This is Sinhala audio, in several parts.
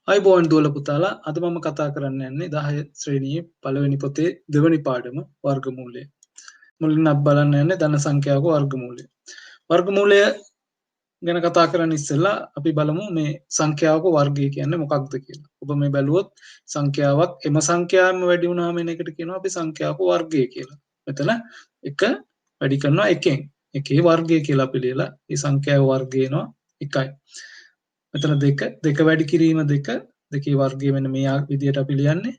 අයිබෝන් දුවල පුතාලා අද මම කතා කරන්න යන්නේ 10 ශ්‍රේණියේ පළවෙනි පොතේ දෙවැනි පාඩම වර්ගමූලය. මුලින්ම අපි බලන්න යන්නේ ධන සංඛ්‍යාවක වර්ගමූලය. වර්ගමූලය ගැන කතා කරන්න ඉස්සෙල්ලා අපි බලමු මේ සංඛ්‍යාවක වර්ගය කියන්නේ මොකක්ද කියලා. ඔබ මේ බැලුවොත් සංඛ්‍යාවක් එම සංඛ්‍යාවෙම වැඩි වුණාම එන එකට කියනවා අපි සංඛ්‍යාවක වර්ගය කියලා. මෙතන 1 වැඩි කරනවා 1කින්. එකේ වර්ගය කියලා අපි ලියලා මේ සංඛ්‍යාවේ වර්ගය එනවා 1යි. මෙතන 2 වැඩි කිරීම 2 දෙකේ වර්ගය මෙන්න මේ විදිහට අපි ලියන්නේ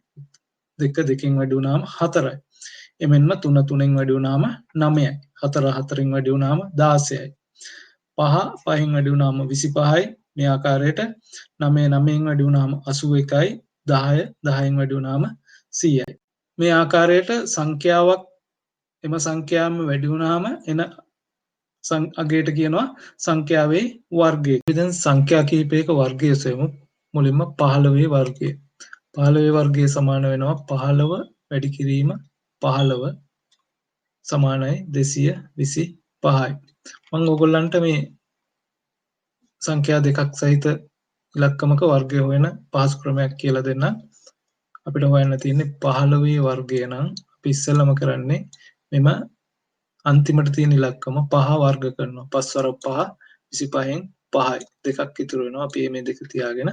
2 2කින් වැඩි වුණාම 4යි. එමෙන්ම 3 3න් වැඩි වුණාම 9යි. 4 4න් වැඩි වුණාම 16යි. 5 5න් වැඩි වුණාම 25යි. මේ ආකාරයට 9 9න් වැඩි වුණාම 81යි. 10 10න් වැඩි වුණාම 100යි. මේ ආකාරයට සංඛ්‍යාවක් එම සංඛ්‍යාවම වැඩි වුණාම එන අගයට කියනවා සංඛ්‍යාවේ වර්ගය. අපි දැන් සංඛ්‍යා කිහිපයක වර්ගය සොයමු. මුලින්ම 15 වර්ගය. 15 වර්ගය සමාන වෙනවා 15 වැඩි කිරීම 15 සමානයි 225යි. මම ඔයගොල්ලන්ට මේ සංඛ්‍යා දෙකක් සහිත ඉලක්කමක වර්ගය හොයන පහසු ක්‍රමයක් කියලා දෙන්න. අපිට හොයන්න තියෙන්නේ 15 වර්ගය නම් අපි ඉස්සෙල්ලාම කරන්නේ මෙම අන්තිමට තියෙන ඉලක්කම 5 වර්ග කරනවා. 5 වරක් 5 25න් 5යි. දෙකක් ඉතුරු වෙනවා. අපි මේ දෙක තියාගෙන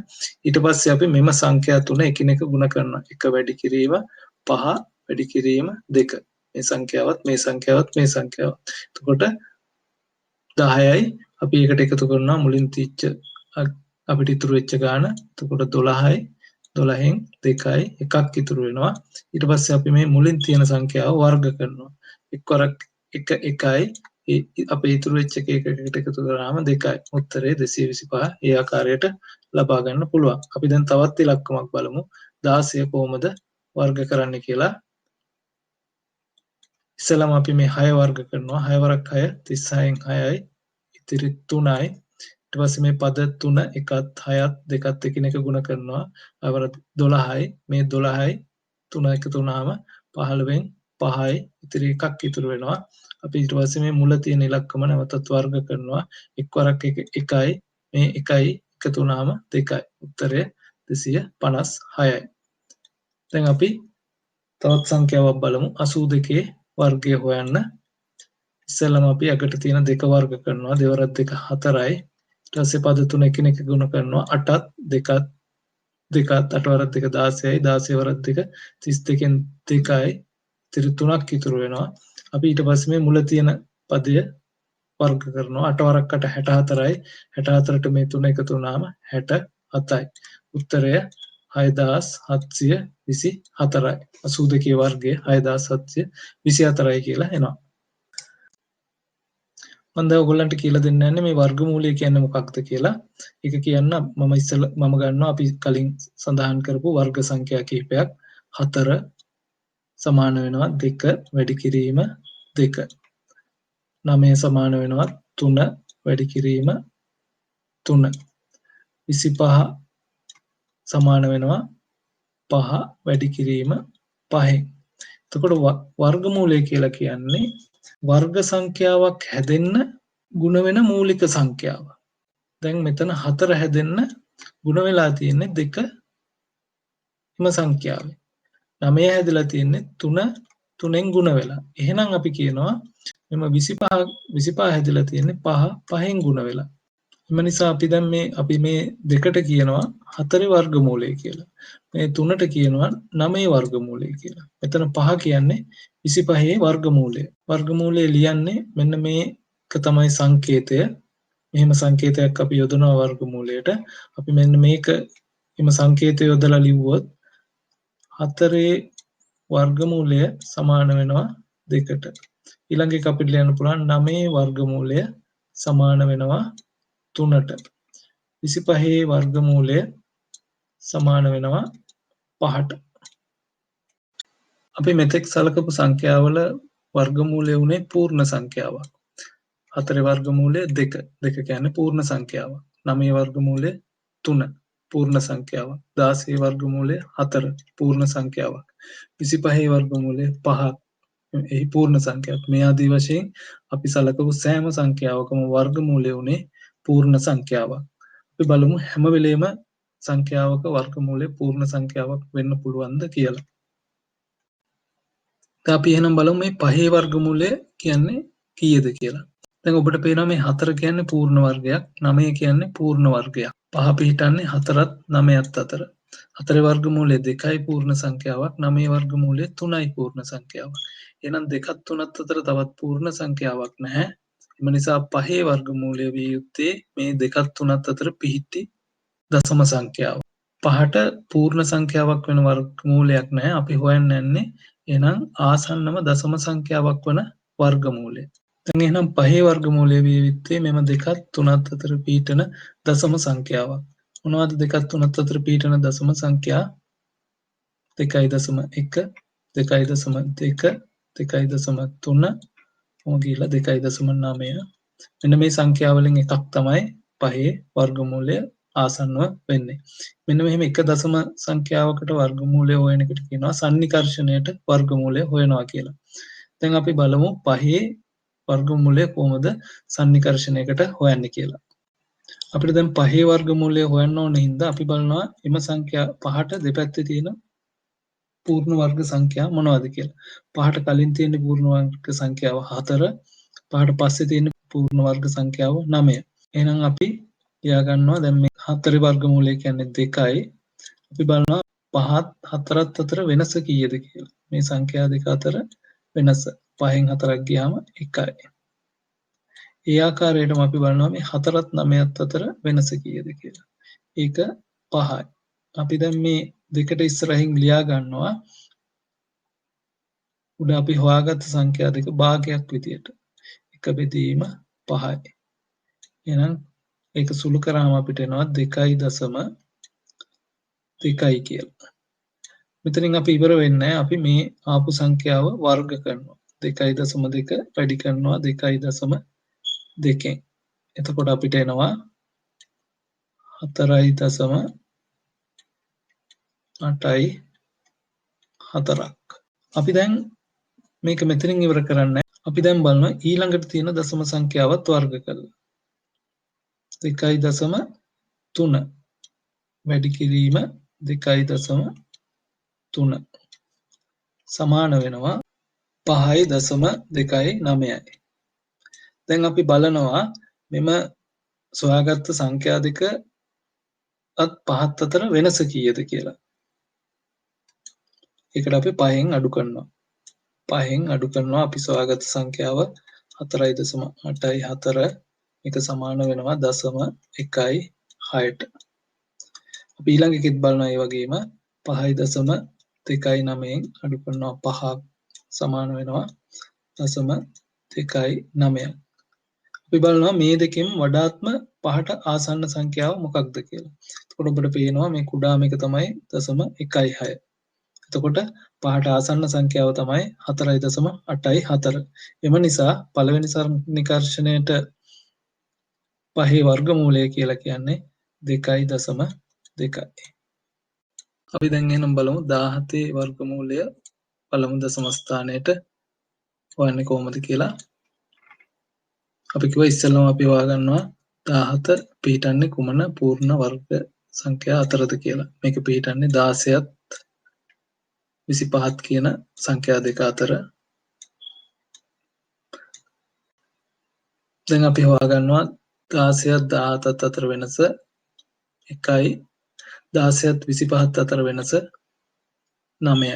ඊට පස්සේ අපි මෙම සංඛ්‍යා තුන එකිනෙක ගුණ කරනවා. 1 වැඩි කිරීම 5 වැඩි කිරීම 2. මේ සංඛ්‍යාවත් මේ සංඛ්‍යාවත් මේ සංඛ්‍යාවත්. එතකොට 10යි. අපි ඒකට එකතු කරනවා මුලින් තියච්ච අපිට ඉතුරු වෙච්ච ගාන. එතකොට 12යි. 12න් 2යි එකක් ඉතුරු වෙනවා. ඊට පස්සේ අපි මේ මුලින් තියෙන සංඛ්‍යාව වර්ග කරනවා. එක්වරක් 1යි අපේ ඉතුරු වෙච්ච එක එකකට එකතු කරාම 2යි. උත්තරේ 225. ඒ ආකාරයට ලබා ගන්න පුළුවන්. අපි දැන් තවත් ඉලක්කමක් බලමු. 16 කොහොමද වර්ග කරන්න කියලා. ඉස්සෙල්ලාම අපි මේ 6 වර්ග කරනවා. 6 වරක් 6 36න් 6යි. ඉතිරි 3යි. ඊට පස්සේ මේ පද 3 1ත් 6ත් 2ත් එකිනෙක ගුණ කරනවා. අවර 12යි. මේ 12යි 3 එකතු වුණාම 15න් 5යි. ඉතිරි එකක් ඉතුරු වෙනවා. අපි ඊට පස්සේ මේ මුල තියෙන ඉලක්කම නැවතත් වර්ග කරනවා. එක්වරක් 1යි. මේ 1යි එකතු වුණාම 2යි. උත්තරය 256යි. දැන් අපි තවත් සංඛ්‍යාවක් බලමු. 82 වර්ගය හොයන්න. ඉස්සෙල්ලාම අපි අගට තියෙන 2 වර්ග කරනවා. 2 වරක් 2 4යි. ඊට පස්සේ පද 3 එකිනෙක ගුණ කරනවා. 8ත් 2ත් 8 වරක් 2 16යි. 16 වරක් 2 32න් 2යි. ඉතිරි 3ක් ඉතුරු වෙනවා. අපි ඊට පස්සේ මේ මුල තියෙන පදය වර්ග කරනවා. 8 වරක් 8 64යි. 64ට මේ 3 එකතු වුණාම 67යි. උත්තරය 6724යි. 82 වර්ගය 6724යි කියලා එනවා. මම දැන් ඔයගොල්ලන්ට කියලා දෙන්න යන්නේ මේ වර්ගමූලය කියන්නේ මොකක්ද කියලා. ඒක කියන්න මම ගන්නවා අපි කලින් සඳහන් කරපු වර්ග සංඛ්‍යා කිහිපයක්. 4 සමාන වෙනවා 2 වැඩි කිරීම 2. 9 සමාන වෙනවා 3 වැඩි කිරීම 3. 25 සමාන වෙනවා 5 වැඩි කිරීම 5. එතකොට වර්ගමූලය කියලා කියන්නේ වර්ග සංඛ්‍යාවක් හැදෙන්න ගුණ වෙන මූලික සංඛ්‍යාව. දැන් මෙතන 4 හැදෙන්න ගුණ වෙලා තියෙන්නේ 2 හිම සංඛ්‍යාවේ. 9 හැදලා තියෙන්නේ 3 3ෙන් ගුණ වෙලා. එහෙනම් අපි කියනවා මෙම 25 හැදලා තියෙන්නේ 5 5ෙන් ගුණ වෙලා. එම නිසා අපි මේ දෙකට කියනවා 4 වර්ගමූලය කියලා. මේ 3ට කියනවා 9 වර්ගමූලය කියලා. මෙතන 5 කියන්නේ 25 වර්ගමූලය. වර්ගමූලය ලියන්නේ මෙන්න මේක තමයි සංකේතය. මෙහෙම සංකේතයක් අපි යොදනවා වර්ගමූලයට. අපි මෙන්න මේක එම සංකේතය යොදලා ලිව්වොත් 4 වර්ගමූලය සමාන වෙනවා 2ට. ඊළඟ එක අපිට ලියන්න පුළුවන් 9 වර්ගමූලය සමාන වෙනවා 3ට. 25 වර්ගමූලය සමාන වෙනවා 5ට. අපි මෙතෙක් සලකපු සංඛ්‍යාවල වර්ගමූලය උනේ පූර්ණ සංඛ්‍යාවක්. 4 වර්ගමූලය 2. 2 කියන්නේ පූර්ණ සංඛ්‍යාවක්. 9 වර්ගමූලය 3 පූර්ණ සංඛ්‍යාවක්. 16 වර්ගමූලය 4 පූර්ණ සංඛ්‍යාවක්. 25 වර්ගමූලය 5 එහි පූර්ණ සංඛ්‍යාවක්. මේ ආදී වශයෙන් අපි සලකපු සෑම සංඛ්‍යාවකම වර්ගමූලය උනේ පූර්ණ සංඛ්‍යාවක්. අපි බලමු හැම වෙලේම සංඛ්‍යාවක වර්ගමූලය පූර්ණ සංඛ්‍යාවක් වෙන්න පුළුවන්ද කියලා. දැන් අපි එහෙනම් බලමු මේ 5 වර්ගමූලය කියන්නේ කීයද කියලා. දැන් ඔබට පේනවා මේ 4 කියන්නේ පූර්ණ වර්ගයක්, 9 කියන්නේ පූර්ණ වර්ගයක්. 5 පිහිටන්නේ 4ත් 9ත් අතර. 4 වර්ගමූලය 2යි පූර්ණ සංඛ්‍යාවක්, 9 වර්ගමූලය 3යි පූර්ණ සංඛ්‍යාවක්. එහෙනම් 2ත් 3ත් අතර තවත් පූර්ණ සංඛ්‍යාවක් නැහැ. එම නිසා 5 වර්ගමූලය විය යුත්තේ මේ 2ත් 3ත් අතර පිහිටි දශම සංඛ්‍යාව. 5ට පූර්ණ සංඛ්‍යාවක් වෙන වර්ගමූලයක් නැහැ. අපි හොයන්න යන්නේ එහෙනම් ආසන්නම දශම සංඛ්‍යාවක් වන වර්ගමූලය. දැන් එහෙනම් 5 වර්ගමූලය විය යුත්තේ මෙම 2ත් 3ත් අතර පිහිටන දශම සංඛ්‍යාවක්. මොනවද 2ත් 3ත් අතර පිහිටන දශම සංඛ්‍යා? 2.1 2.2 2.3 මොගිලා 2.9. මෙන්න මේ සංඛ්‍යාවලින් එකක් තමයි 5 වර්ගමූලය ආසන්නව වෙන්නේ. මෙන්න මෙහෙම එක දශම සංඛ්‍යාවකට වර්ගමූලය හොයන එකට කියනවා සන්නිකර්ෂණයට වර්ගමූලය හොයනවා කියලා. දැන් අපි බලමු 5 වර්ගමූලය කොහොමද සන්නිකර්ෂණයකට හොයන්නේ කියලා. අපිට දැන් 5 වර්ගමූලය හොයන්න ඕන හින්දා අපි බලනවා එම සංඛ්‍යා 5ට දෙපැත්තේ තියෙන පූර්ණ වර්ග සංඛ්‍යා මොනවද කියලා. 5ට කලින් තියෙන පූර්ණ වර්ග සංඛ්‍යාව 4, 5ට පස්සේ තියෙන පූර්ණ වර්ග සංඛ්‍යාව 9. එහෙනම් අපි ලියා ගන්නවා දැන් මේ 4 වර්ගමූලය කියන්නේ 2යි. අපි බලනවා 5ත් 4ත් අතර වෙනස කීයද කියලා. මේ සංඛ්‍යා දෙක අතර වෙනස 5න් 4ක් ගියාම 1යි. ඒ ආකාරයටම අපි බලනවා මේ 4ත් 9ත් අතර වෙනස කීයද කියලා. ඒක 5යි. අපි දැන් මේ දෙකට ඉස්සරහින් ලියා ගන්නවා උඩ අපි හොයාගත්ත සංඛ්‍යා දෙක භාගයක් විදියට. 1 බෙදීම 5යි. එහෙනම් ඒක සුළු කරාම අපිට එනවා 2.2 කියලා. මෙතනින් අපි ඉවර වෙන්නේ අපි මේ ආපු සංඛ්‍යාව වර්ග කරනවා. 2.2 වැඩි කරනවා 2.2කින්. එතකොට අපිට එනවා 4.84ක්. අපි දැන් මේක මෙතනින් ඉවර කරන්නේ. අපි දැන් බලනවා ඊළඟට තියෙන දශම සංඛ්‍යාවත් වර්ග කරලා. 2.3 වැඩි කිරීම 2.3 සමාන වෙනවා 5.29යි. දැන් අපි බලනවා මෙම සොයාගත්ත සංඛ්‍යා දෙක අත් 5ත් අතර වෙනස කීයද කියලා. ඒකට අපි 5න් අඩු කරනවා. 5න් අඩු කරනවා අපි සොයාගත්ත සංඛ්‍යාව 4.84 මේක සමාන වෙනවා 0.16ට. අපි ඊළඟ එකෙත් බලනවා ඒ වගේම 5.29න් අඩු කරනවා 5ක් සමාන වෙනවා 0.29. අපි බලනවා මේ දෙකෙන් වඩාත්ම 5ට ආසන්න සංඛ්‍යාව මොකක්ද කියලා. එතකොට ඔබට පේනවා මේ කුඩාම එක තමයි 0.16. එතකොට 5ට ආසන්න සංඛ්‍යාව තමයි 4.84. එම නිසා පළවෙනි සන්නිකර්ෂණයට 5 වර්ගමූලය කියලා කියන්නේ 2.2. අපි දැන් එහෙනම් බලමු 17 වර්ගමූලය පළමු දශම ස්ථානයට හොයන්නේ කොහොමද කියලා. අපි කිව්වා ඉස්සෙල්ලාම අපි හොයාගන්නවා 17 පිහිටන්නේ කුමන පූර්ණ වර්ග සංඛ්‍යා අතරද කියලා. මේක පිහිටන්නේ 16ත් 25ත් කියන සංඛ්‍යා දෙක අතර. දැන් අපි හොයාගන්නවා 16ත් 17ත් අතර වෙනස 1යි. 16ත් 25ත් අතර වෙනස 9යි.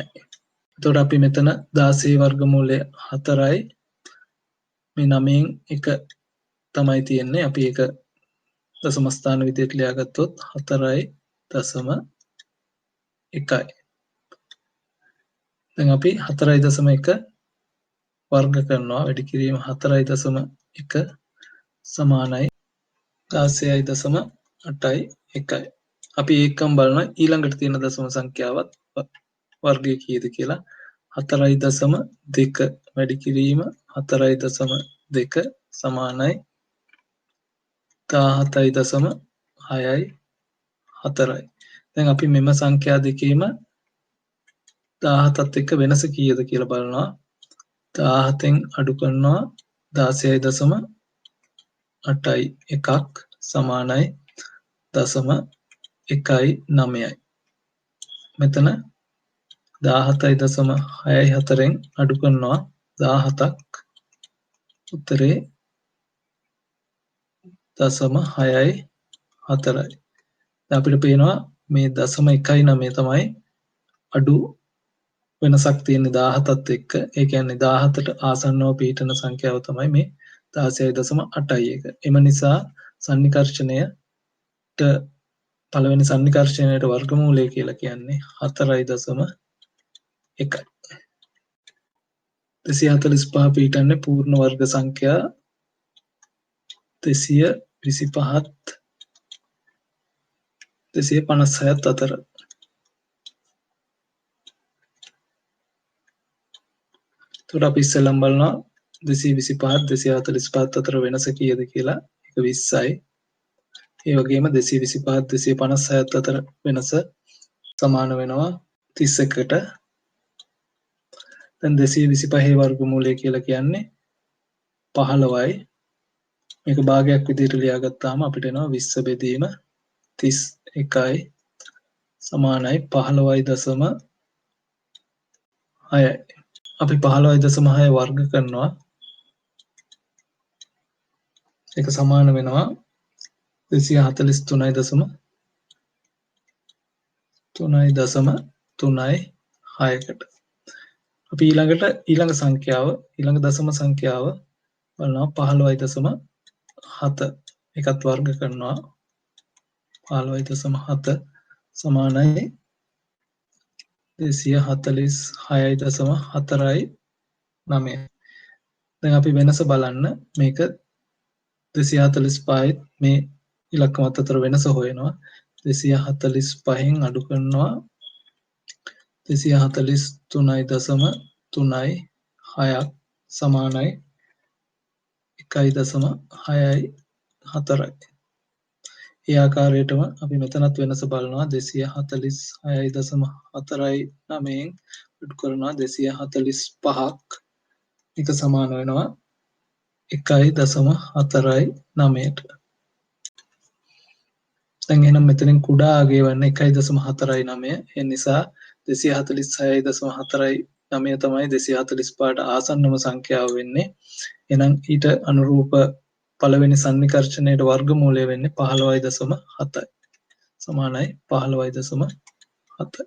එතකොට අපි මෙතන 16 වර්ගමූලය 4යි. මේ 9න් 1 තමයි තියෙන්නේ. අපි ඒක දශම ස්ථාන විදිහට ලියාගත්තොත් 4.1යි. දැන් අපි 4.1 වර්ග කරනවා වැඩි කිරීම 4.1 සමානයි 16.81යි. අපි ඒකම බලනවා ඊළඟට තියෙන දශම සංඛ්‍යාවත් වර්ගය කීයද කියලා. 4.2 වැඩි කිරීම 4.2 සමානයි 17.64යි. දැන් අපි මෙම සංඛ්‍යා දෙකේම 17ත් එක්ක වෙනස කීයද කියලා බලනවා. 17න් අඩු කරනවා 16.81 සමානයි 0.16. 1.9යි. මෙතන 17.64න් අඩු කරනවා 17ක් උත්තරේ 0.64යි. අපිට පේනවා මේ 0.19 තමයි අඩු වෙනසක් තියෙන 17ත් එක්ක. ඒ කියන්නේ 17ට ආසන්නව පිහිටන සංඛ්‍යාව තමයි මේ 16.81. එම නිසා සන්නිකර්ෂණයට පළවෙනි සන්නිකර්ෂණයට වර්ගමූලය කියලා කියන්නේ 4.1. 245 පිහිටන්නේ පූර්ණ වර්ග සංඛ්‍යා 225ත් 256ත් අතර. එතකොට අපි ඉස්සෙල්ලම බලනවා 225 245 අතර වෙනස කීයද කියලා. ඒක 20යි. ඒ වගේම 225 256 අතර වෙනස සමාන වෙනවා 31ට. දැන් 225 වර්ගමූලය කියලා කියන්නේ 15යි. මේක භාගයක් විදිහට ලියාගත්තාම අපිට එනවා 20 බෙදීම 31යි සමානයි 15.6යි. අපි 15.6 වර්ග කරනවා. ඒක සමාන වෙනවා 243.36කට. අපි ඊළඟ සංඛ්‍යාව ඊළඟ දශම සංඛ්‍යාව බලනවා 15.7. එකත් වර්ග කරනවා 15.7 සමානයි 246.49. දැන් අපි වෙනස බලන්න. මේක 245 මේ ඉලක්කමත් අතර වෙනස හොයනවා. 245න් අඩු කරනවා 243.36ක් සමානයි 1.64. ඒ ආකාරයටම අපි මෙතනත් වෙනස බලනවා. 246.49න් අඩු කරනවා 245ක්. එක සමාන වෙනවා 1.49ට. දැන් එහෙනම් මෙතනින් කුඩා අගය වන්නේ 1.49. ඒ නිසා 246.49 තමයි 245ට ආසන්නම සංඛ්‍යාව වෙන්නේ. එහෙනම් ඊට අනුරූප පළවෙනි සන්නිකර්ෂණයට වර්ගමූලය වෙන්නේ 15.7. සමානයි 15.7.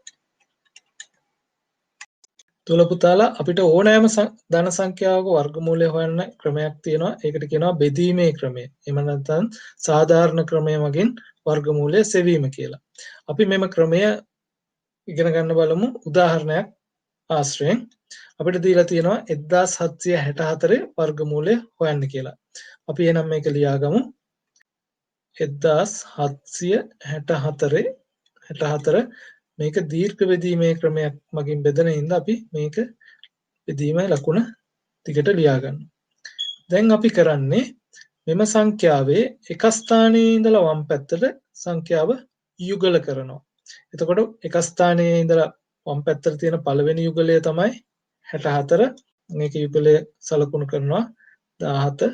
තුල පුතාලා අපිට ඕනෑම ධන සංඛ්‍යාවක වර්ගමූලය හොයන්න ක්‍රමයක් තියෙනවා. ඒකට කියනවා බෙදීමේ ක්‍රමය. එහෙම නැත්නම් සාධාරණ ක්‍රමය මගින් වර්ගමූලය සෙවීම කියලා. අපි මෙම ක්‍රමය ඉගෙන ගන්න බලමු උදාහරණයක් ආශ්‍රයෙන්. අපිට දීලා තියෙනවා 1764 වර්ගමූලය හොයන්න කියලා. අපි එහෙනම් මේක ලියාගමු. 1764 මේක දීර්ඝ බෙදීමේ ක්‍රමයක් මගින් බෙදෙන හින්දා අපි මේක බෙදීමේ ලකුණ ටිකට ලියා ගන්නවා. දැන් අපි කරන්නේ මෙම සංඛ්‍යාවේ එක ස්ථානයේ ඉඳලා වම් පැත්තට සංඛ්‍යාව යුගල කරනවා. එතකොට එක ස්ථානයේ ඉඳලා වම් පැත්තට තියෙන පළවෙනි යුගලය තමයි 64. මේක යුගලය සලකුණු කරනවා 17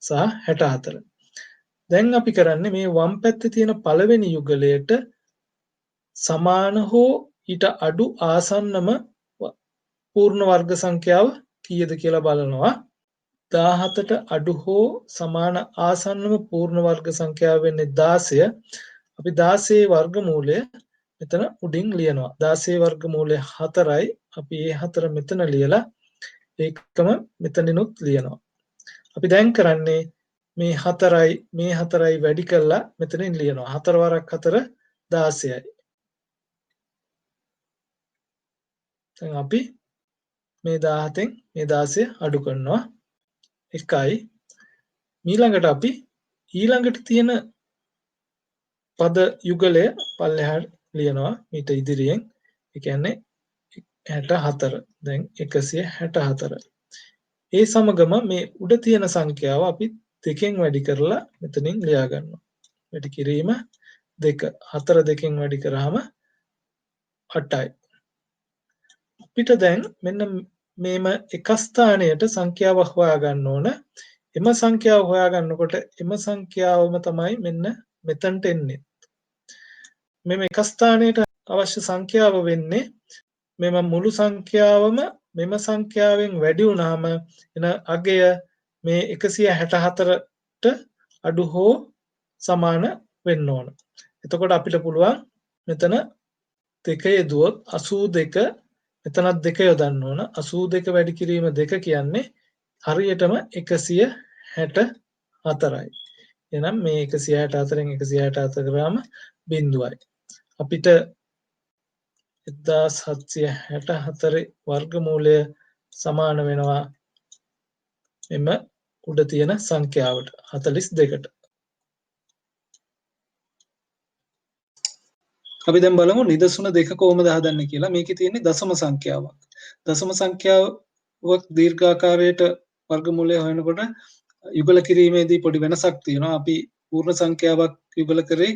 සහ 64. දැන් අපි කරන්නේ මේ වම් පැත්තේ තියෙන පළවෙනි යුගලයට සමාන හෝ ඊට අඩු ආසන්නම පූර්ණ වර්ග සංඛ්‍යාව කීයද කියලා බලනවා. 17ට අඩු හෝ සමාන ආසන්නම පූර්ණ වර්ග සංඛ්‍යාව වෙන්නේ 16. අපි 16 වර්ගමූලය මෙතන උඩින් ලියනවා. 16 වර්ගමූලය 4යි. අපි ඒ 4 මෙතන ලියලා ඒකම මෙතනිනුත් ලියනවා. අපි දැන් කරන්නේ මේ 4යි වැඩි කරලා මෙතනින් ලියනවා. 4 වරක් 4 16යි. දැන් අපි මේ 17න් මේ 16 අඩු කරනවා 1යි. ඊළඟට අපි ඊළඟට තියෙන පද යුගලය පල්ලෙහාට ලියනවා ඊට ඉදිරියෙන්. ඒ කියන්නේ 64. දැන් 164. ඒ සමගම මේ උඩ තියෙන සංඛ්‍යාව අපි 2කින් වැඩි කරලා මෙතනින් ලියා ගන්නවා. වැඩි කිරීම 2. 4 2කින් වැඩි කරාම 8යි. අපිට දැන් මෙන්න මේම එක ස්ථානයට සංඛ්‍යාවක් හොයා ගන්න ඕන. එම සංඛ්‍යාව හොයා ගන්නකොට එම සංඛ්‍යාවම තමයි මෙන්න මෙතනට එන්නේ. මෙම එක ස්ථානයට අවශ්‍ය සංඛ්‍යාව වෙන්නේ මෙම මුළු සංඛ්‍යාවම මෙම සංඛ්‍යාවෙන් වැඩි වුණාම එන අගය මේ 164ට අඩු හෝ සමාන වෙන්න ඕන. එතකොට අපිට පුළුවන් මෙතන 2 යෙදුවොත් 82 මෙතනත් 2 යොදන්න ඕන. 82 වැඩි කිරීම 2 කියන්නේ හරියටම 164යි. එහෙනම් මේ 164න් 164 ග්‍රාම බිඳුවයි. අපිට 1764 වර්ගමූලය සමාන වෙනවා එම උඩ තියෙන සංඛ්‍යාවට 42ට. අපි දැන් බලමු නිදසුන දෙක කොහොමද හදන්නේ කියලා. මේකේ තියෙන්නේ දශම සංඛ්‍යාවක්. දශම සංඛ්‍යාවක් දීර්ඝාකාරයට වර්ගමූලය හොයනකොට යුගල කිරීමේදී පොඩි වෙනසක් තියෙනවා. අපි පූර්ණ සංඛ්‍යාවක් යුගල කරේ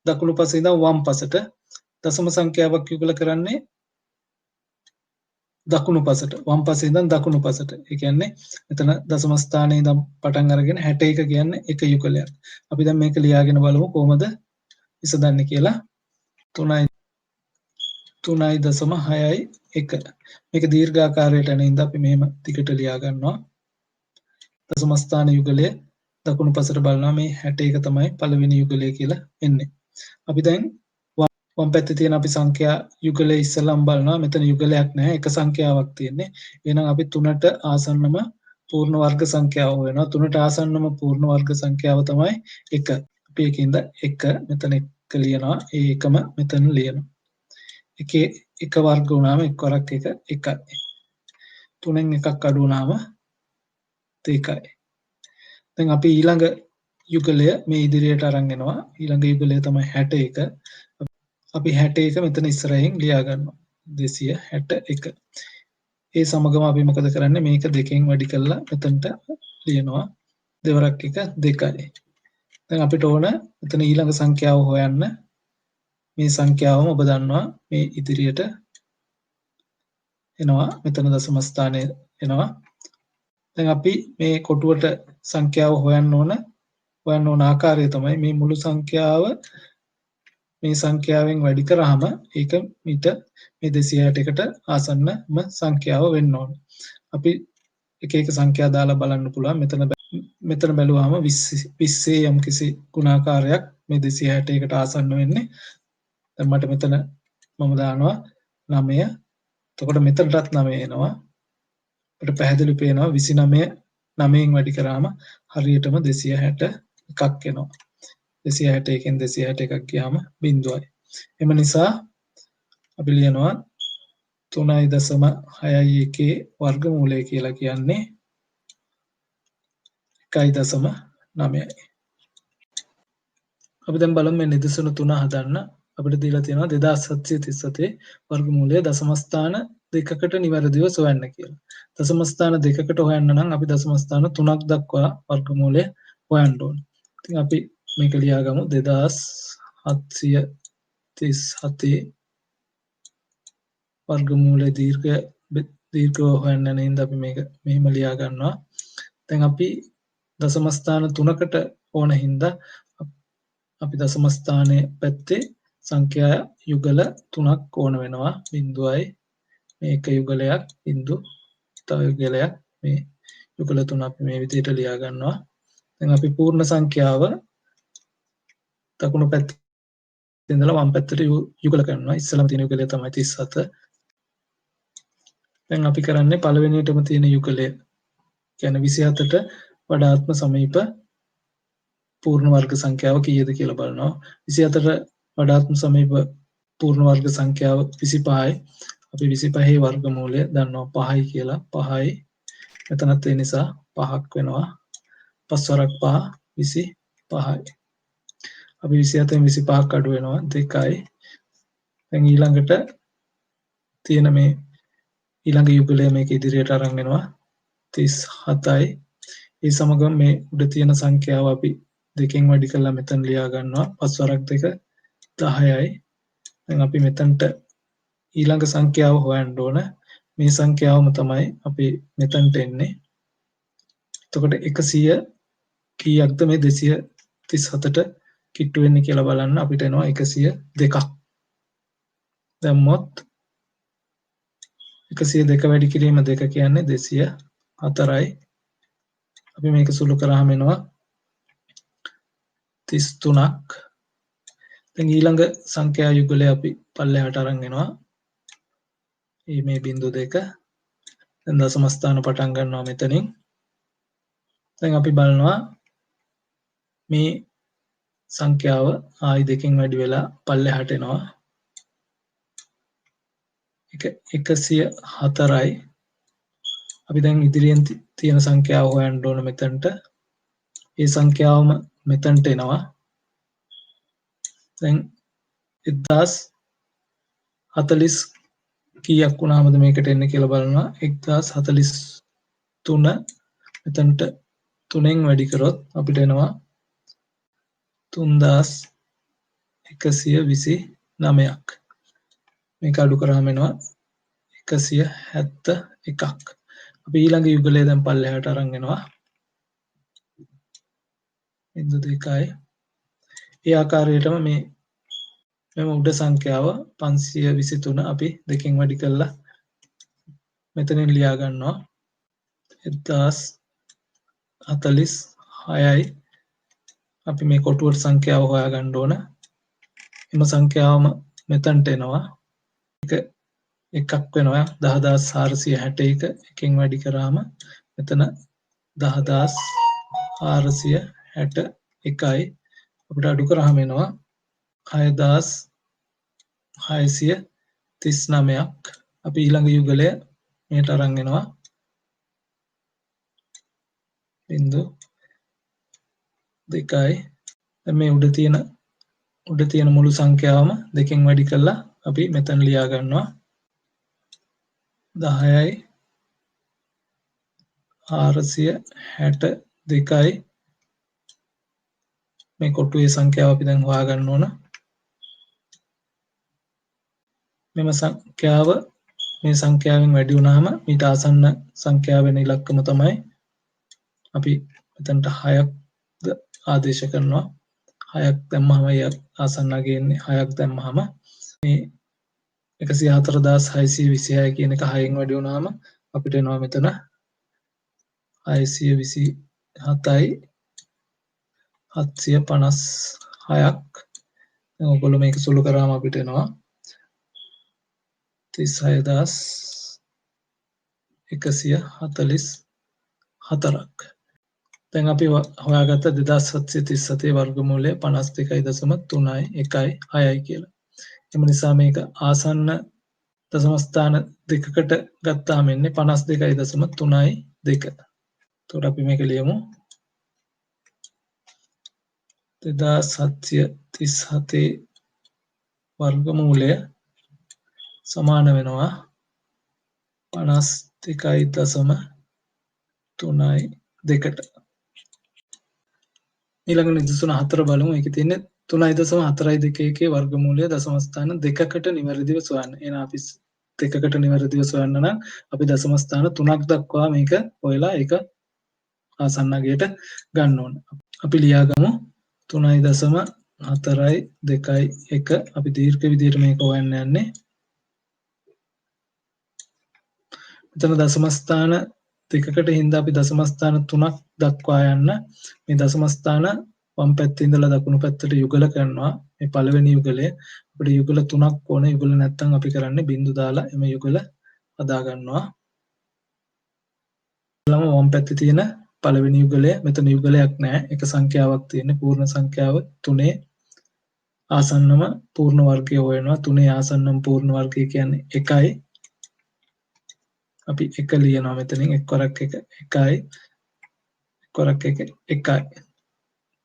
දකුණු පසේ ඉඳන් වම් පසට. දශම සංඛ්‍යාවක් යුගල කරන්නේ දකුණු පසට. වම් පසේ ඉඳන් දකුණු පසට. ඒ කියන්නේ මෙතන දශම ස්ථානයේ ඉඳන් පටන් අරගෙන 61 කියන්නේ එක යුගලයක්. අපි දැන් මේක ලියාගෙන බලමු කොහොමද විසඳන්නේ කියලා. 3.6.1 මේක දීර්ඝාකාරයට යන ඉඳ අපි මෙහෙම ටිකට ලියා ගන්නවා. දශම ස්ථාන යුගලය දකුණු පසට බලනවා. මේ 61 තමයි පළවෙනි යුගලය කියලා එන්නේ. අපි දැන් වම් පැත්තේ තියෙන අපි සංඛ්‍යා යුගලය ඉස්සලම් බලනවා. මෙතන යුගලයක් නැහැ. එක සංඛ්‍යාවක් තියෙන්නේ. එහෙනම් අපි 3ට ආසන්නම පූර්ණ වර්ග සංඛ්‍යාව වෙනවා. 3ට ආසන්නම පූර්ණ වර්ග සංඛ්‍යාව තමයි 1. අපි ඒකින්ද 1 මෙතන 1 ලියනවා. ඒ එකම මෙතන ලියනවා. එකේ එක වර්ග වුණාම එක් වරක් එක 1යි. 3න් එකක් අඩු වුණාම 2යි. දැන් අපි ඊළඟ යුගලය මේ ඉදිරියට අරන් එනවා. ඊළඟ යුගලය තමයි 61. අපි 61 මෙතන ඉස්සරහින් ලියා ගන්නවා. 261. ඒ සමගම අපි මොකද කරන්නේ? මේක දෙකෙන් වැඩි කරලා මෙතනට ලියනවා. දෙවරක් එක 2යි. දැන් අපිට ඕන මෙතන ඊළඟ සංඛ්‍යාව හොයන්න. මේ සංඛ්‍යාවම ඔබ දන්නවා මේ ඉදිරියට එනවා. මෙතන දශම ස්ථානයේ එනවා. දැන් අපි මේ කොටුවට සංඛ්‍යාව හොයන්න ඕන ආකාරය තමයි මේ මුළු සංඛ්‍යාව මේ සංඛ්‍යාවෙන් වැඩි කරාම ඒක මිට මේ 261ට ආසන්නම සංඛ්‍යාව වෙන්න ඕන. අපි එක එක සංඛ්‍යා දාලා බලන්න පුළුවන්. මෙතන බැලුවාම 20 යම්කිසි ගුණාකාරයක් මේ 261ට ආසන්න වෙන්නේ. දැන් මට මෙතන මම දානවා 9. එතකොට මෙතනටත් 9 එනවා. අපිට පැහැදිලි පේනවා 29 9න් වැඩි කරාම හරියටම 261ක් එනවා. 261න් 261ක් ගියාම බිඳුවයි. එම නිසා අපි ලියනවා 3.61 වර්ගමූලය කියලා කියන්නේ 1.9යි. අපි දැන් බලමු මේ නිදසුන 3 හදන්න. අපිට දීලා තියෙනවා 2737 වර්ගමූලය දශම ස්ථාන දෙකකට නිවැරදිව සොයන්න කියලා. දශම ස්ථාන දෙකකට හොයන්න නම් අපි දශම ස්ථාන 3ක් දක්වා වර්ගමූලය හොයන්න ඕනේ. ඉතින් අපි මේක ලියාගමු 2737 වර්ගමූලය දීර්ඝව හොයන්න යන හින්දා අපි මේක මෙහෙම ලියා ගන්නවා. දැන් අපි දශම ස්ථාන 3කට ඕන හින්දා අපි දශම ස්ථානයේ පැත්තේ සංඛ්‍යා යුගල 3ක් ඕන වෙනවා. බිඳුවයි මේ එක යුගලයක් බිඳු තව යුගලයක් මේ යුගල 3 අපි මේ විදිහට ලියා ගන්නවා. දැන් අපි පූර්ණ සංඛ්‍යාව දකුණු පැත්තේ ඉඳලා වම් පැත්තට යුගල කරනවා. ඉස්සලම තියෙන යුගලය තමයි 37. දැන් අපි කරන්නේ පළවෙනියටම තියෙන යුගලය කියන්නේ 27ට වඩාත්ම සමීප පූර්ණ වර්ග සංඛ්‍යාව කීයද කියලා බලනවා. 27ට වඩාත්ම සමීප පූර්ණ වර්ග සංඛ්‍යාව 25යි. අපි 25 වර්ගමූලය දන්නවා 5යි කියලා. 5යි. මෙතනත් ඒ නිසා 5ක් වෙනවා. 5 වරක් 5 25යි. අපි 27න් 25ක් අඩු වෙනවා 2යි. දැන් ඊළඟට තියෙන මේ ඊළඟ යුගලය මේක ඉදිරියට අරන් එනවා 37යි. ඒ සමගම මේ උඩ තියෙන සංඛ්‍යාව අපි දෙකෙන් වැඩි කරලා මෙතන ලියා ගන්නවා 5 වරක් 2 10යි. දැන් අපි මෙතනට ඊළඟ සංඛ්‍යාව හොයන්න ඕන. මේ සංඛ්‍යාවම තමයි අපි මෙතනට එන්නේ. එතකොට 100 කීයක්ද මේ 237ට කිට්ටු වෙන්නේ කියලා බලන්න අපිට එනවා 102ක්. දැම්මොත් 102 වැඩි කිරීම 2 කියන්නේ 204යි. අපි මේක සුළු කරාම එනවා 33ක්. දැන් ඊළඟ සංඛ්‍යා යුගලය අපි පල්ලෙහාට අරන් එනවා. මේ බිංදු 2. දැන් දශම ස්ථාන පටන් ගන්නවා මෙතනින්. දැන් අපි බලනවා මේ සංඛ්‍යාව ආයි 2කින් වැඩි වෙලා පල්ලෙහාට එනවා. 104යි. අපි දැන් ඉදිරියෙන් තියෙන සංඛ්‍යාව හොයන්න ඕන මෙතනට. මේ සංඛ්‍යාවම මෙතනට එනවා. දැන් 1040 කීයක් වුණාමද මේකට එන්නේ කියලා බලනවා. 1043 මෙතනට 3ෙන් වැඩි කරොත් අපිට එනවා 3129ක්. මේක අඩු කරාම එනවා 171ක්. අපි ඊළඟ යුගලය දැන් පල්ලෙහාට අරන් එනවා. 2යි. ඒ ආකාරයටම මෙම උඩ සංඛ්‍යාව 523 අපි 2කින් වැඩි කරලා මෙතනින් ලියා ගන්නවා. 1046යි. අපි මේ කොටුවට සංඛ්‍යාව හොයාගන්න ඕන. එම සංඛ්‍යාවම මෙතනට එනවා. එකක් වෙනවා 10461. එකෙන් වැඩි කරාම මෙතන 10461යි. අපිට අඩු කරාම එනවා 6639ක්. අපි ඊළඟ යුගලය මේට අරන් එනවා. බිංදු 2යි. දැන් මේ උඩ තියෙන මුළු සංඛ්‍යාවම 2කින් වැඩි කරලා අපි මෙතන ලියා ගන්නවා. 10යි 462යි. මේ කොටුවේ සංඛ්‍යාව අපි දැන් හොයාගන්න ඕන. මෙම සංඛ්‍යාව මේ සංඛ්‍යාවෙන් වැඩි වුණාම ඊට ආසන්න සංඛ්‍යාව වෙන ඉලක්කම තමයි අපි මෙතනට 6ක් ආදේශ කරනවා. 6ක් දැම්මම ආසන්නගේ එන්නේ 6ක් දැම්මම මේ 104626 කියන එක 6න් වැඩි වුණාම අපිට එනවා මෙතන 627යි 756ක්. දැන් ඔයගොල්ලෝ මේක සුළු කරාම අපිට එනවා 36144ක්. දැන් අපි හොයාගත්ත 2737 වර්ගමූලය 52.331යි කියලා. එම නිසා මේක ආසන්න දශම ස්ථාන දෙකකට ගත්තාම එන්නේ 52.32. එතකොට අපි මේක ලියමු. 2737 වර්ගමූලය සමාන වෙනවා 52.32ට. ඊළඟ නිදසුන 4 බලමු. ඒකේ තියෙන්නේ 3.421 වර්ගමූලය දශම ස්ථාන දෙකකට නිවැරදිව සොයන්න. එහෙනම් අපි දෙකකට නිවැරදිව සොයන්න නම් අපි දශම ස්ථාන 3ක් දක්වා මේක හොයලා ඒක ආසන්න අගයට ගන්න ඕන. අපි ලියාගමු 3.421. අපි දීර්ඝ විදියට මේක හොයන්න යන්නේ. මෙතන දශම ස්ථාන දෙකකට හින්දා අපි දශම ස්ථාන 3ක් දක්වා යන්න මේ දශම ස්ථාන වම් පැත්තේ ඉඳලා දකුණු පැත්තට යුගල කරනවා. මේ පළවෙනි යුගලය අපිට යුගල 3ක් ඕන. යුගල නැත්තම් අපි කරන්නේ බිංදු දාලා එම යුගල හදා ගන්නවා. ළම වම් පැත්තේ තියෙන පළවෙනි යුගලය මෙතන යුගලයක් නැහැ. එක සංඛ්‍යාවක් තියෙන්නේ. පූර්ණ සංඛ්‍යාව 3 ආසන්නම පූර්ණ වර්ගය හොයනවා. 3 ආසන්නම පූර්ණ වර්ගය කියන්නේ 1යි. අපි 1 ලියනවා මෙතනින්. 1 වරක් 1 1යි. 1 වරක් 1 1යි.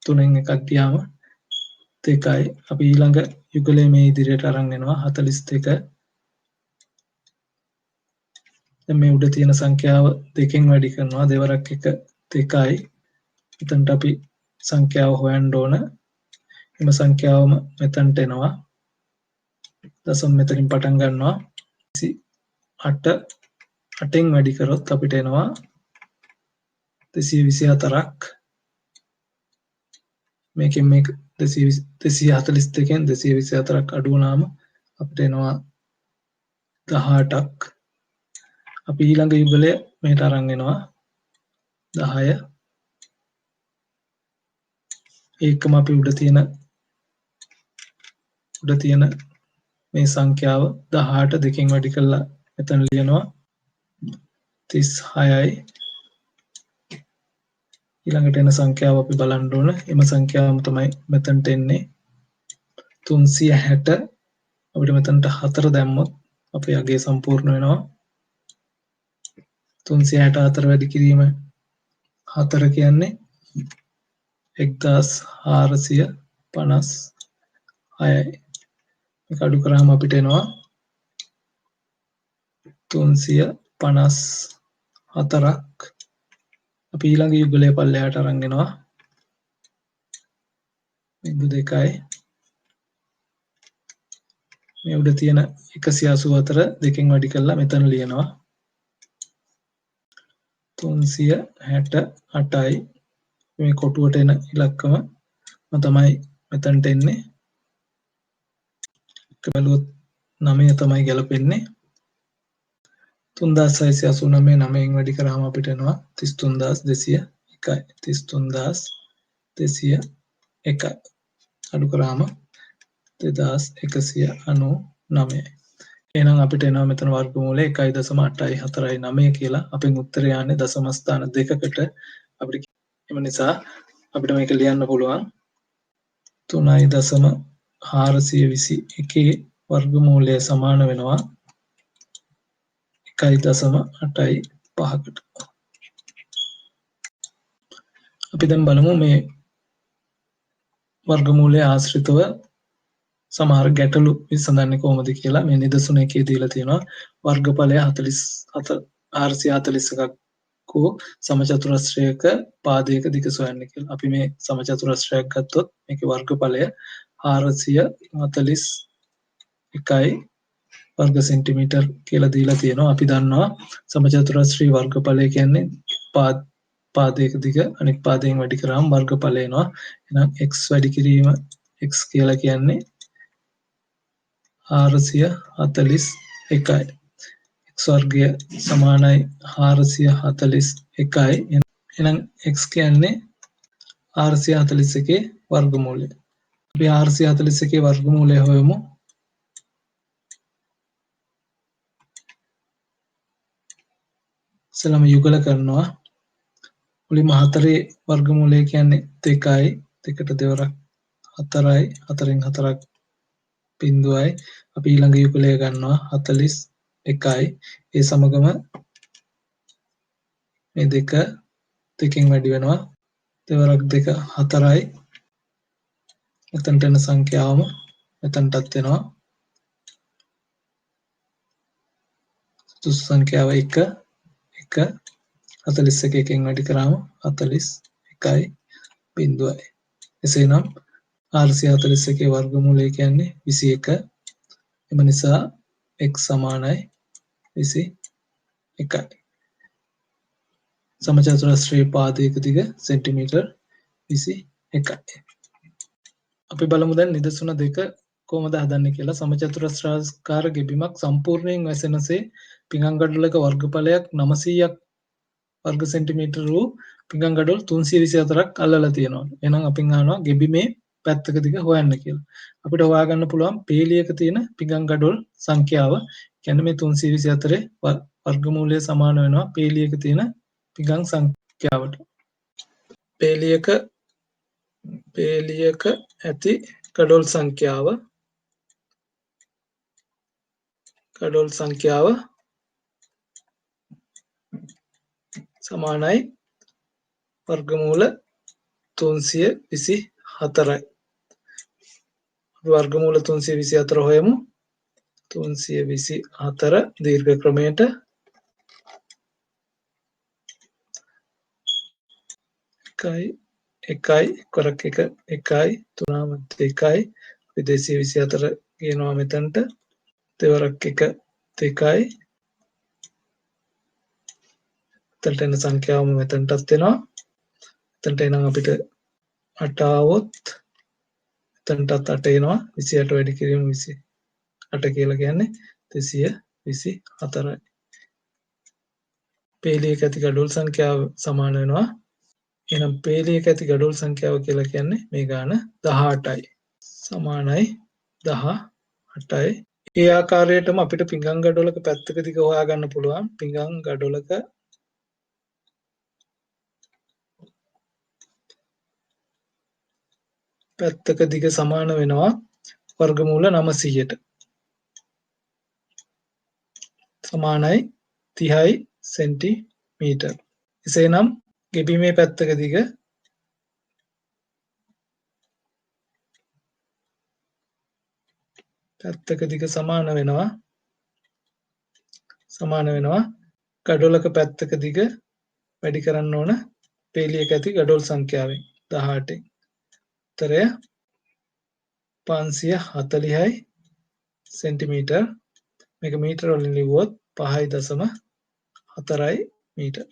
3න් එකක් ගියාම 2යි. අපි ඊළඟ යුගලය මේ ඉදිරියට අරන් එනවා 42. දැන් මේ උඩ තියෙන සංඛ්‍යාව 2කින් වැඩි කරනවා. 2 වරක් 1 2යි. එතනට අපි සංඛ්‍යාව හොයන්න ඕන. එම සංඛ්‍යාවම මෙතනට එනවා. දශම මෙතනින් පටන් ගන්නවා. 8න් වැඩි කරොත් අපිට එනවා 224ක්. මේකෙන් මේක 242න් 224ක් අඩු වුණාම අපිට එනවා 18ක්. අපි ඊළඟ යුගලය මෙහෙට අරන් එනවා 10. ඒකම අපි උඩ තියෙන මේ සංඛ්‍යාව 18 දෙකෙන් වැඩි කරලා මෙතන ලියනවා 36යි. ඊළඟට එන සංඛ්‍යාව අපි බලන්න ඕන. එම සංඛ්‍යාවම තමයි මෙතනට එන්නේ 360. අපිට මෙතනට 4 දැම්මොත් අපේ අගය සම්පූර්ණ වෙනවා. 364 වැඩි කිරීම 4 කියන්නේ 1456යි. මේක අඩු කරාම අපිට එනවා 354ක්. අපි ඊළඟ යුගලය පල්ලෙහාට අරන් එනවා 2යි. මේ උඩ තියෙන 184 දෙකෙන් වැඩි කරලා මෙතන ලියනවා 368යි. මේ කොටුවට එන ඉලක්කම තමයි මෙතනට එන්නේ. ඒක බලුවොත් 9 තමයි ගැලපෙන්නේ. 3689 9න් වැඩි කරාම අපිට එනවා 33201යි. 33201. අඩු කරාම 2199. එහෙනම් අපිට එනවා මෙතන වර්ගමූලය 1.849 කියලා. අපෙන් උත්තරය යන්නේ දශම ස්ථාන දෙකකට. අපිට එම නිසා අපිට මේක ලියන්න පුළුවන් 3.421 වර්ගමූලය සමාන වෙනවා 1.85කට. අපි දැන් බලමු මේ වර්ගමූලය ආශ්‍රිතව සමහර ගැටලු විසඳන්නේ කොහොමද කියලා. මේ නිදසුන එකේ දීලා තියෙනවා වර්ගඵලය 441ක් වූ සමචතුරස්‍රයක පාදයක දිග සොයන්න කියලා. අපි මේ සමචතුරස්‍රයක් ගත්තොත් මේකේ වර්ගඵලය 441යි වර්ග සෙන්ටිමීටර් කියලා දීලා තියෙනවා. අපි දන්නවා සමචතුරස්‍රී වර්ගඵලය කියන්නේ පාදයක දිග අනෙක් පාදයෙන් වැඩි කරාම වර්ගඵලය එනවා. එහෙනම් x වැඩි කිරීම x කියලා කියන්නේ 441යි. x වර්ගය සමානයි 441යි. එහෙනම් x කියන්නේ 441 වර්ගමූලය. අපි 441 වර්ගමූලය හොයමු. ඉස්සෙල්ලාම යුගල කරනවා. මුලින්ම 4 වර්ගමූලය කියන්නේ 2යි. 2ට දෙවරක් 4යි. 4න් 4ක් බිඳුවයි. අපි ඊළඟ යුගලය ගන්නවා 41යි. ඒ සමගම මේ දෙක දෙකෙන් වැඩි වෙනවා. දෙවරක් 2 4යි. මෙතනට එන සංඛ්‍යාවම මෙතනටත් එනවා. සුදුසු සංඛ්‍යාව 1 1 41 එකෙන් වැඩි කරාම 41යි බිඳුවයි. එසේනම් 441 වර්ගමූලය කියන්නේ 21. එම නිසා x සමානයි 21යි. සමචතුරස්‍රයේ පාදයක දිග සෙන්ටිමීටර් 21යි. අපි බලමු දැන් නිදසුන දෙක කොහොමද හදන්නේ කියලා. සමචතුරස්‍රාකාර ගෙබිමක් සම්පූර්ණයෙන් වැසෙනසේ පිඟන් ගඩොලක වර්ගඵලයක් 900ක් වර්ග සෙන්ටිමීටර වූ පිඟන් ගඩොල් 324ක් අල්ලලා තියෙනවා. එහෙනම් අපින් අහනවා ගෙබිමේ පැත්තක දිග හොයන්න කියලා. අපිට හොයාගන්න පුළුවන් පේලියක තියෙන පිඟන් ගඩොල් සංඛ්‍යාව. කියන්නේ මේ 324 වර්ගමූලය සමාන වෙනවා පේලියක තියෙන පිඟන් සංඛ්‍යාවට. පේලියක ඇති ගඩොල් සංඛ්‍යාව සමානයි වර්ගමූල 324යි. වර්ගමූල 324 හොයමු. 324 දීර්ඝ ක්‍රමයට එකයි කොරක් එක එකයි තුනම දෙකයි. අපි 224 කියනවා මෙතනට. දෙවරක් එක දෙකයි. එතනට එන සංඛ්‍යාවම මෙතනටත් එනවා. එතනට එනම් අපිට 8 එතනටත් 8 එනවා 28 වැඩි කිරීම 28 කියලා කියන්නේ 324යි. පේලියක ඇති ගඩොල් සංඛ්‍යාව සමාන වෙනවා. එහෙනම් පේලියක ඇති ගඩොල් සංඛ්‍යාව කියලා කියන්නේ මේ ගාන 18යි. සමානයි 18යි. ඒ ආකාරයටම අපිට පිඟන් ගඩොලක පැත්තක දිග හොයාගන්න පුළුවන්. පිඟන් ගඩොලක පැත්තක දිග සමාන වෙනවා වර්ගමූල 900ට. සමානයි 30යි සෙන්ටිමීටර්. එසේනම් ගෙබීමේ පැත්තක දිග සමාන වෙනවා ගඩොලක පැත්තක දිග වැඩි කරන්න ඕන පේලියක ඇති ගඩොල් සංඛ්‍යාවෙන් 18න්. උත්තරය 540යි සෙන්ටිමීටර්. මේක මීටර වලින් ලිව්වොත් 5.4යි මීටර්.